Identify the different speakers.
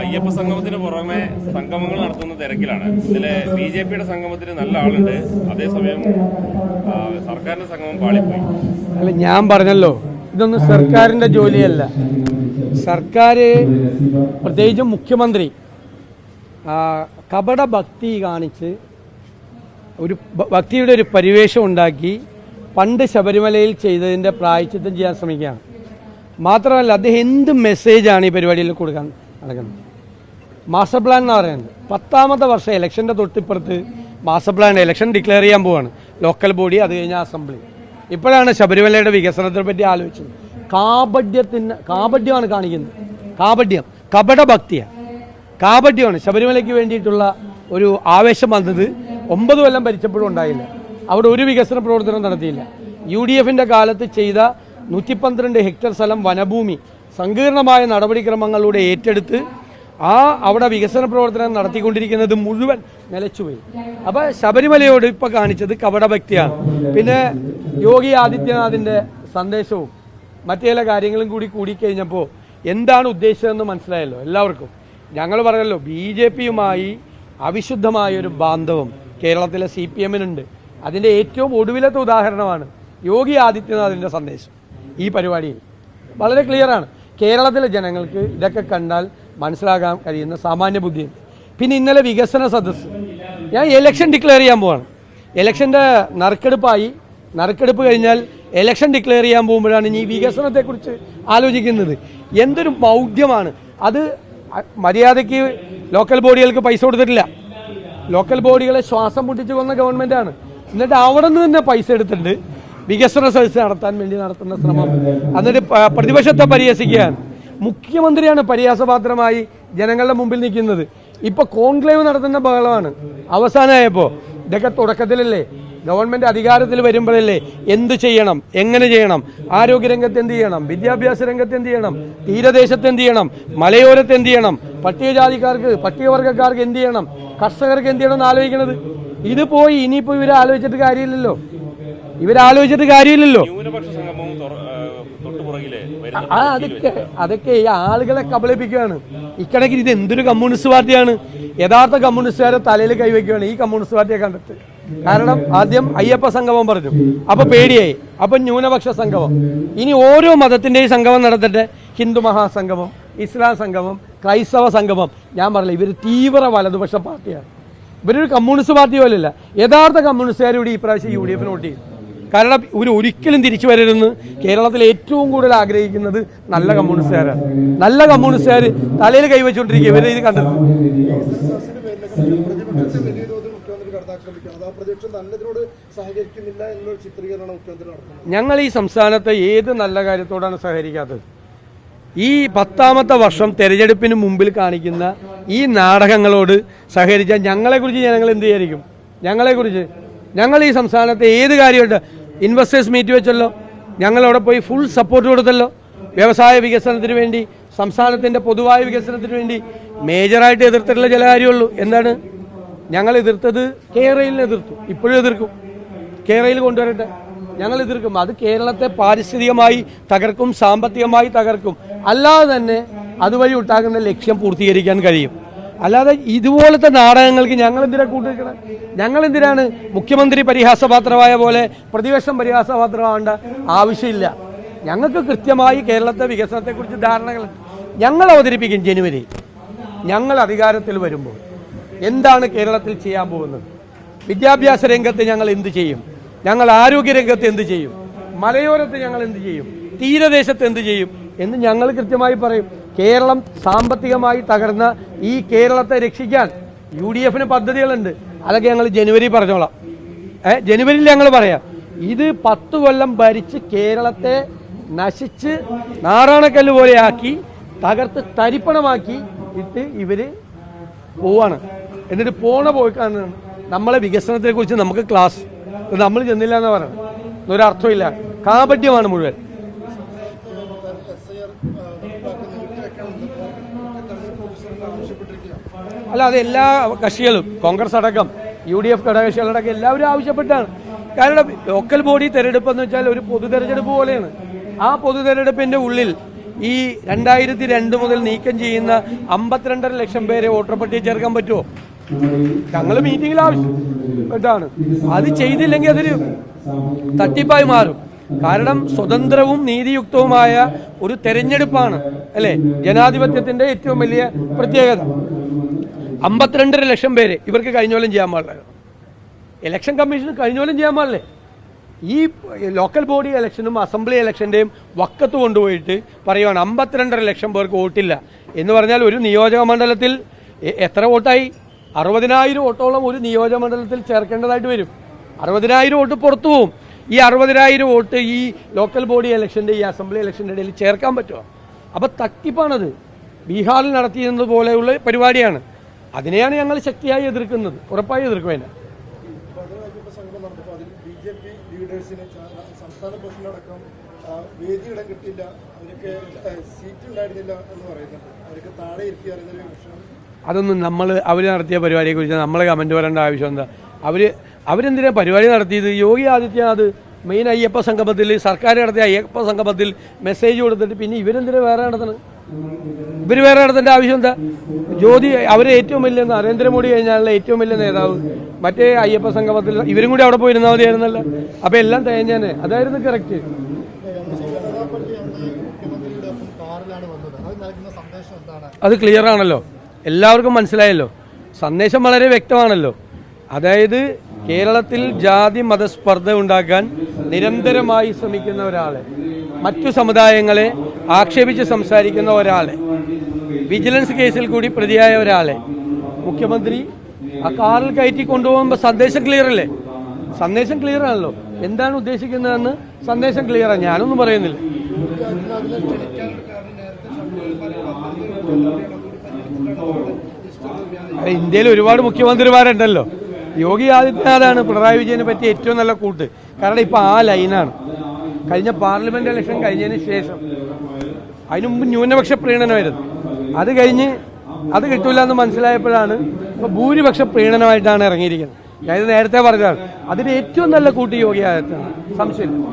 Speaker 1: അയ്യപ്പ സംഗമത്തിന് പുറമെ സംഗമങ്ങൾ നടത്തുന്ന തിരക്കിലാണ്. ഇതിലെ BJPയുടെ സംഗമത്തിന് നല്ല ആളുണ്ട്, അതേസമയം സർക്കാരിന്റെ സംഗമം പാളിപ്പോയി.
Speaker 2: അല്ല, ഞാൻ പറഞ്ഞല്ലോ, ഇതൊന്നും സർക്കാരിന്റെ ജോലിയല്ല. സർക്കാർ, പ്രത്യേകിച്ചും മുഖ്യമന്ത്രി, കപട ഭക്തി കാണിച്ച് ഒരു ഭക്തിയുടെ ഒരു പരിവേഷം ഉണ്ടാക്കി പണ്ട് ശബരിമലയിൽ ചെയ്തതിൻ്റെ പ്രായശ്ചിത്തം ചെയ്യാൻ ശ്രമിക്കുകയാണ്. മാത്രമല്ല, അദ്ദേഹം എന്ത് മെസ്സേജാണ് ഈ പരിപാടിയിൽ കൊടുക്കാൻ നടക്കുന്നത്? മാസ്റ്റർ പ്ലാൻ എന്ന് പറയുന്നത് 10ാമത്തെ വർഷം ഇലക്ഷൻ്റെ തൊട്ടിപ്പുറത്ത് മാസ്റ്റർ പ്ലാൻ ഇലക്ഷൻ ഡിക്ലെയർ ചെയ്യാൻ പോവാണ്. ലോക്കൽ ബോഡി, അത് കഴിഞ്ഞാൽ അസംബ്ലി. ഇപ്പോഴാണ് ശബരിമലയുടെ വികസനത്തെ പറ്റി ആലോചിച്ചത്. കാപഢ്യമാണ് കാണിക്കുന്നത്. കപട ഭക്തിയാണ്, കാപഢ്യമാണ്. ശബരിമലയ്ക്ക് വേണ്ടിയിട്ടുള്ള ഒരു ആവേശം വന്നത് 9 കൊല്ലം ഭരിച്ചപ്പോഴും ഉണ്ടായില്ല. അവിടെ ഒരു വികസന പ്രവർത്തനം നടത്തിയില്ല. UDFന്റെ കാലത്ത് ചെയ്ത 112 ഹെക്ടർ സ്ഥലം വനഭൂമി സങ്കീർണമായ നടപടിക്രമങ്ങളിലൂടെ ഏറ്റെടുത്ത് അവിടെ വികസന പ്രവർത്തനം നടത്തിക്കൊണ്ടിരിക്കുന്നത് മുഴുവൻ നിലച്ചുപോയി. അപ്പോൾ ശബരിമലയോട് ഇപ്പോൾ കാണിച്ചത് കപടഭക്തിയാണ്. പിന്നെ യോഗി ആദിത്യനാഥിൻ്റെ സന്ദേശവും മറ്റു ചില കാര്യങ്ങളും കൂടിക്കഴിഞ്ഞപ്പോൾ എന്താണ് ഉദ്ദേശിച്ചതെന്ന് മനസ്സിലായല്ലോ എല്ലാവർക്കും. ഞങ്ങൾ പറഞ്ഞല്ലോ, BJPയുമായി അവിശുദ്ധമായൊരു ബാന്ധവം കേരളത്തിലെ CPMനുണ്ട്. അതിൻ്റെ ഏറ്റവും ഒടുവിലത്തെ ഉദാഹരണമാണ് യോഗി ആദിത്യനാഥിൻ്റെ സന്ദേശം. ഈ പരിപാടിയിൽ വളരെ ക്ലിയറാണ്. കേരളത്തിലെ ജനങ്ങൾക്ക് ഇതൊക്കെ കണ്ടാൽ മനസ്സിലാക്കാൻ കഴിയുന്ന സാമാന്യ ബുദ്ധിയുണ്ട്. പിന്നെ ഇന്നലെ വികസന സദസ്സ്, ഞാൻ ഇലക്ഷൻ ഡിക്ലെയർ ചെയ്യാൻ പോവാണ്. ഇലക്ഷൻ്റെ നറുക്കെടുപ്പ് കഴിഞ്ഞാൽ ഇലക്ഷൻ ഡിക്ലെയർ ചെയ്യാൻ പോകുമ്പോഴാണ് ഇനി വികസനത്തെക്കുറിച്ച് ആലോചിക്കുന്നത്. എന്തൊരു മൗഢ്യമാണ് അത്! മര്യാദയ്ക്ക് ലോക്കൽ ബോഡികൾക്ക് പൈസ കൊടുത്തിട്ടില്ല. ലോക്കൽ ബോഡികളെ ശ്വാസം മുട്ടിച്ച് കൊന്ന ഗവൺമെൻറ്റാണ്. എന്നിട്ട് അവിടെ നിന്ന് തന്നെ പൈസ എടുത്തിട്ടുണ്ട് വികസന സദസ്സ് നടത്താൻ വേണ്ടി നടത്തുന്ന ശ്രമം. എന്നിട്ട് പ്രതിപക്ഷത്തെ പരിഹസിക്കുകയാണ്. മുഖ്യമന്ത്രിയാണ് പരിഹാസപാത്രമായി ജനങ്ങളുടെ മുമ്പിൽ നിൽക്കുന്നത്. ഇപ്പോൾ കോൺക്ലേവ് നടത്തുന്ന ബഹളമാണ്. അവസാനമായപ്പോൾ ഇതൊക്കെ തുടക്കത്തിലല്ലേ, ഗവൺമെൻറ് അധികാരത്തിൽ വരുമ്പോഴല്ലേ എന്ത് ചെയ്യണം, എങ്ങനെ ചെയ്യണം, ആരോഗ്യരംഗത്ത് എന്ത് ചെയ്യണം, വിദ്യാഭ്യാസ രംഗത്ത് എന്ത് ചെയ്യണം, തീരദേശത്ത് എന്ത് ചെയ്യണം, മലയോരത്ത് എന്ത് ചെയ്യണം, പട്ടികജാതിക്കാർക്ക് പട്ടികവർഗ്ഗക്കാർക്ക് എന്ത് ചെയ്യണം, കർഷകർക്ക് എന്ത് ചെയ്യണം എന്ന് ആലോചിക്കണത്. ഇത് പോയി ഇനിയിപ്പോൾ ഇവരാലോചിച്ചിട്ട് കാര്യമില്ലല്ലോ. അതൊക്കെ ഈ ആളുകളെ കബളിപ്പിക്കുകയാണ്. ഇക്കണക്കിന് ഇത് എന്തൊരു കമ്മ്യൂണിസ്റ്റ് പാർട്ടിയാണ്! യഥാർത്ഥ കമ്മ്യൂണിസ്റ്റുകാരെ തലയിൽ കൈവയ്ക്കുകയാണ് ഈ കമ്മ്യൂണിസ്റ്റ് പാർട്ടിയെ കണ്ടിട്ട്. കാരണം ആദ്യം അയ്യപ്പ സംഗമം പറഞ്ഞു, അപ്പൊ പേടിയായി. അപ്പൊ ന്യൂനപക്ഷ സംഗമം. ഇനി ഓരോ മതത്തിന്റെയും സംഗമം നടത്തട്ടെ. ഹിന്ദു മഹാസംഗമം, ഇസ്ലാം സംഗമം, ക്രൈസ്തവ സംഗമം. ഞാൻ പറഞ്ഞില്ല, ഇവർ തീവ്ര വലതുപക്ഷ പാർട്ടിയാണ്. ഇവരൊരു കമ്മ്യൂണിസ്റ്റ് പാർട്ടി പോലെയല്ല. യഥാർത്ഥ കമ്മ്യൂണിസ്റ്റുകാർ കൂടി ഇപ്രാവശ്യം UDF വോട്ട് ചെയ്യും. കാരണം ഒരിക്കലും തിരിച്ചു വരരുതെന്ന് കേരളത്തിൽ ഏറ്റവും കൂടുതൽ ആഗ്രഹിക്കുന്നത് നല്ല കമ്മ്യൂണിസ്റ്റുകാരാണ്. നല്ല കമ്മ്യൂണിസ്റ്റുകാർ തലയിൽ കൈവച്ചുകൊണ്ടിരിക്കുക. ഇവരെ ഇത് കണ്ടത് ഞങ്ങൾ ഈ സംസ്ഥാനത്തെ ഏത് നല്ല കാര്യത്തോടാണ് സഹകരിക്കാത്തത്? ഈ 10ാമത്തെ വർഷം തെരഞ്ഞെടുപ്പിന് മുമ്പിൽ കാണിക്കുന്ന ഈ നാടകങ്ങളോട് സഹകരിച്ചാൽ ഞങ്ങളെക്കുറിച്ച് ജനങ്ങൾ എന്ത് വിചാരിക്കും? ഞങ്ങൾ ഈ സംസ്ഥാനത്തെ ഏത് കാര്യമുണ്ട്? ഇൻവെസ്റ്റേഴ്സ് മീറ്റ് വെച്ചല്ലോ, ഞങ്ങളവിടെ പോയി ഫുൾ സപ്പോർട്ട് കൊടുത്തല്ലോ. വ്യവസായ വികസനത്തിന് വേണ്ടി, സംസ്ഥാനത്തിൻ്റെ പൊതുവായ വികസനത്തിന് വേണ്ടി മേജറായിട്ട് എതിർത്തിട്ടുള്ള ചില കാര്യമുള്ളൂ. എന്താണ് ഞങ്ങൾ എതിർത്തത്? കേരളയിൽ എതിർത്തു, ഇപ്പോഴും എതിർക്കും. കേരളയിൽ കൊണ്ടുവരട്ടെ, ഞങ്ങൾ എതിർക്കും. അത് കേരളത്തെ പാരിസ്ഥിതികമായി തകർക്കും, സാമ്പത്തികമായി തകർക്കും. അല്ലാതെ തന്നെ അതുവഴി ഉണ്ടാകുന്ന ലക്ഷ്യം പൂർത്തീകരിക്കാൻ കഴിയും. അല്ലാതെ ഇതുപോലത്തെ നാടകങ്ങൾക്ക് ഞങ്ങൾ എന്തിനാണ് കൂട്ടുവെക്കണം? ഞങ്ങൾ എന്തിനാണ് മുഖ്യമന്ത്രി പരിഹാസപാത്രമായ പോലെ പ്രതിപക്ഷം പരിഹാസപാത്രമാവേണ്ട ആവശ്യമില്ല. ഞങ്ങൾക്ക് കൃത്യമായി കേരളത്തെ വികസനത്തെക്കുറിച്ച് ധാരണകളുണ്ട്. ഞങ്ങൾ അവതരിപ്പിക്കും ജനുവരി. ഞങ്ങൾ അധികാരത്തിൽ വരുമ്പോൾ എന്താണ് കേരളത്തിൽ ചെയ്യാൻ പോകുന്നത്? വിദ്യാഭ്യാസ രംഗത്ത് ഞങ്ങൾ എന്ത് ചെയ്യും? ഞങ്ങൾ ആരോഗ്യരംഗത്ത് എന്ത് ചെയ്യും? മലയോരത്ത് ഞങ്ങൾ എന്ത് ചെയ്യും? തീരദേശത്ത് എന്ത് ചെയ്യും എന്ന് ഞങ്ങൾ കൃത്യമായി പറയും. കേരളം സാമ്പത്തികമായി തകർന്ന ഈ കേരളത്തെ രക്ഷിക്കാൻ UDFന് പദ്ധതികളുണ്ട്. അതൊക്കെ ഞങ്ങൾ ജനുവരി പറഞ്ഞോളാം. ജനുവരിയിൽ ഞങ്ങൾ പറയാം. ഇത് 10 കൊല്ലം ഭരിച്ച് കേരളത്തെ നശിച്ച് നാറാണക്കല്ല് പോലെയാക്കി തകർത്ത് തരിപ്പണമാക്കി ഇട്ട് ഇവര് പോവാണ്. എന്നിട്ട് പോയിക്കാണ് നമ്മളെ വികസനത്തെ കുറിച്ച് നമുക്ക് ക്ലാസ് നമ്മൾ ചെന്നില്ല എന്ന് പറയണം. ഒരർത്ഥമില്ല. കാപട്യമാണ് മുഴുവൻ. അല്ല, അത് എല്ലാ കക്ഷികളും, കോൺഗ്രസ് അടക്കം UDF ഘടകകക്ഷികളടക്കം എല്ലാവരും ആവശ്യപ്പെട്ടാണ്. കാരണം ലോക്കൽ ബോഡി തെരഞ്ഞെടുപ്പ് എന്ന് വെച്ചാൽ ഒരു പൊതു തെരഞ്ഞെടുപ്പ് പോലെയാണ്. ആ പൊതു തെരഞ്ഞെടുപ്പിൻ്റെ ഉള്ളിൽ ഈ 2002 മുതൽ നീക്കം ചെയ്യുന്ന 52.5 ലക്ഷം പേരെ വോട്ടർ പട്ടികയിൽ ചേർക്കാൻ പറ്റുമോ? ഞങ്ങൾ മീറ്റിംഗിൽ ആവശ്യപ്പെട്ടാണ്. അത് ചെയ്തില്ലെങ്കിൽ അതൊരു തട്ടിപ്പായി മാറും. കാരണം സ്വതന്ത്രവും നീതിയുക്തവുമായ ഒരു തെരഞ്ഞെടുപ്പാണ് അല്ലെ ജനാധിപത്യത്തിന്റെ ഏറ്റവും വലിയ പ്രത്യേകത. 52.5 ലക്ഷം പേര് ഇവർക്ക് കഴിഞ്ഞ കൊല്ലം ചെയ്യാൻ പാടില്ല. ഇലക്ഷൻ കമ്മീഷന് കഴിഞ്ഞ കൊല്ലം ചെയ്യാൻ പാടില്ലേ? ഈ ലോക്കൽ ബോഡി ഇലക്ഷനും അസംബ്ലി ഇലക്ഷൻ്റെയും വക്കത്ത് കൊണ്ടുപോയിട്ട് പറയുവാണ് 52.5 ലക്ഷം പേർക്ക് വോട്ടില്ല എന്ന് പറഞ്ഞാൽ ഒരു നിയോജക മണ്ഡലത്തിൽ എത്ര വോട്ടായി? 60,000 വോട്ടോളം ഒരു നിയോജക മണ്ഡലത്തിൽ ചേർക്കേണ്ടതായിട്ട് വരും. 60,000 വോട്ട് പുറത്തു പോവും. ഈ 60,000 വോട്ട് ഈ ലോക്കൽ ബോഡി ഇലക്ഷൻ്റെ ഈ അസംബ്ലി ഇലക്ഷൻ്റെ ഇടയിൽ ചേർക്കാൻ പറ്റുമോ? അപ്പോൾ തട്ടിപ്പാണത്. ബീഹാറിൽ നടത്തിയിരുന്നത് പോലെയുള്ള പരിപാടിയാണ്. അതിനെയാണ് ഞങ്ങൾ ശക്തിയായി എതിർക്കുന്നത്. ഉറപ്പായി എതിർക്കും. അതിനെ
Speaker 3: സംസ്ഥാന പ്രസിഡന്റടക്കം വേദിയിടം കിട്ടില്ല, അവർക്ക് സീറ്റ് ഉണ്ടായിരുന്നില്ല എന്ന് പറയുന്നുണ്ട്. അവർക്ക് താഴെ ഇരുത്തി അറിയുന്ന വിഷയം. അതൊന്നും
Speaker 2: അവർ നടത്തിയ പരിപാടിയെക്കുറിച്ച് നമ്മൾ കമൻറ്റ് പറയേണ്ട ആവശ്യം എന്താ? അവരെന്തിനാ പരിപാടി നടത്തിയത്? യോഗി ആദിത്യനാഥ് മെയിൻ അയ്യപ്പ സംഗമത്തിൽ, സർക്കാർ നടത്തിയ അയ്യപ്പ സംഗമത്തിൽ മെസ്സേജ് കൊടുത്തിട്ട് പിന്നെ ഇവരെന്തിനാ വേറെ നടത്തണം? ഇവർ വേറെ നടത്തേണ്ട ആവശ്യം എന്താ? അവരെ ഏറ്റവും വലിയ നരേന്ദ്രമോദി കഴിഞ്ഞാലുള്ള ഏറ്റവും വലിയ നേതാവ് മറ്റേ അയ്യപ്പ സംഗമത്തിൽ ഇവരും കൂടി അവിടെ പോയിരുന്നാൽ മതിയായിരുന്നല്ലോ. അപ്പം എല്ലാം തേഞ്ഞാനെ. അതായിരുന്നു കറക്റ്റ്. അത് ക്ലിയർ ആണല്ലോ, എല്ലാവർക്കും മനസ്സിലായല്ലോ. സന്ദേശം വളരെ വ്യക്തമാണല്ലോ. അതായത് കേരളത്തിൽ ജാതി മതസ്പർദ്ധ ഉണ്ടാക്കാൻ നിരന്തരമായി ശ്രമിക്കുന്ന ഒരാളെ, മറ്റു സമുദായങ്ങളെ ആക്ഷേപിച്ച് സംസാരിക്കുന്ന ഒരാളെ, വിജിലൻസ് കേസിൽ കൂടി പ്രതിയായ ഒരാളെ മുഖ്യമന്ത്രി ആ കാറിൽ കയറ്റി കൊണ്ടുപോകുമ്പോൾ സന്ദേശം ക്ലിയർ അല്ലേ? സന്ദേശം ക്ലിയർ ആണല്ലോ. എന്താണ് ഉദ്ദേശിക്കുന്നതെന്ന് സന്ദേശം ക്ലിയറാണ്. ഞാനൊന്നും പറയുന്നില്ല. ഇന്ത്യയിൽ ഒരുപാട് മുഖ്യമന്ത്രിമാരുണ്ടല്ലോ. യോഗി ആദിത്യനാഥാണ് പിണറായി വിജയനെ പറ്റി ഏറ്റവും നല്ല കൂട്ട്. കാരണം ഇപ്പം ആ ലൈനാണ്. കഴിഞ്ഞ പാർലമെന്റ് ഇലക്ഷൻ കഴിഞ്ഞതിന് ശേഷം, അതിനു മുമ്പ് ന്യൂനപക്ഷ പ്രീണനമായിരുന്നു. അത് കഴിഞ്ഞ് അത് കിട്ടൂല എന്ന് മനസ്സിലായപ്പോഴാണ് ഇപ്പോൾ ഭൂരിപക്ഷ പ്രീണനമായിട്ടാണ് ഇറങ്ങിയിരിക്കുന്നത്. ഞാൻ ഇത് നേരത്തെ പറഞ്ഞതാണ്. അതിന് ഏറ്റവും നല്ല കൂട്ട് യോഗി ആദിത്യനാഥ്, സംശയമില്ല.